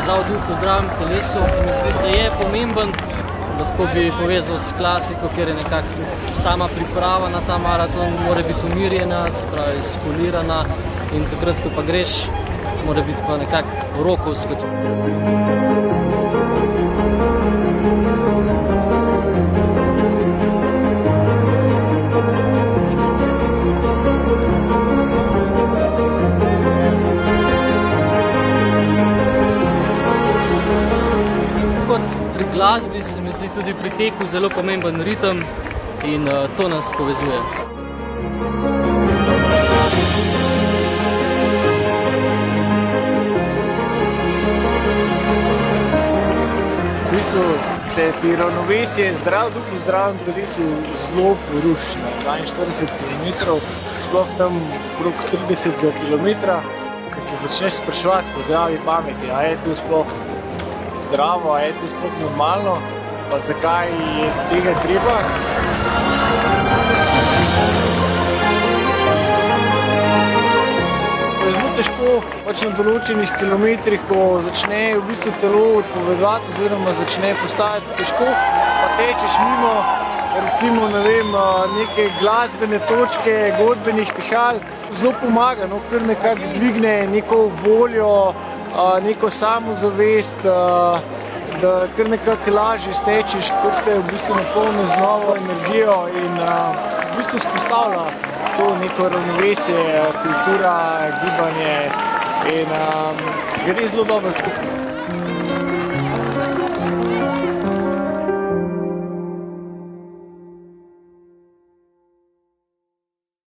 zdrav duh v zdravem telesu. Se mi zdi, da je pomemben. Lahko bi povezal s klasiko, ker je nekako tudi sama priprava na ta maraton, mora biti umirjena, se pravi spolirana in takrat, ko pa greš, mora biti pa nekako rokovsko. Pri glasbi se mi zdi tudi pri teku zelo pomemben ritem in to nas povezuje. V bistvu se ti ravnovesje, zdrav duh v zdravem telesu zelo poruši na 42 km, sploh tam okrog 30 km, ko se začneš spraševati po zdravi pameti, a je to sploh zdravo, a je to sploh normalno, pa zakaj je tega treba. Je zelo težko pač na določenih kilometrih, ko začne v bistvu telo odpovedovati oziroma začne postajati težko, pa tečeš mimo recimo, ne vem, neke glasbene točke, godbenih pihal, zelo pomaga, no, ker nekako dvigne neko voljo, neko samozavest, da kar nekako lažje stečeš, kot te v bistvu napolni z novo energijo in v bistvu spostavlja to neko ravnovesje, kultura, gibanje in gre zelo dobro skupaj.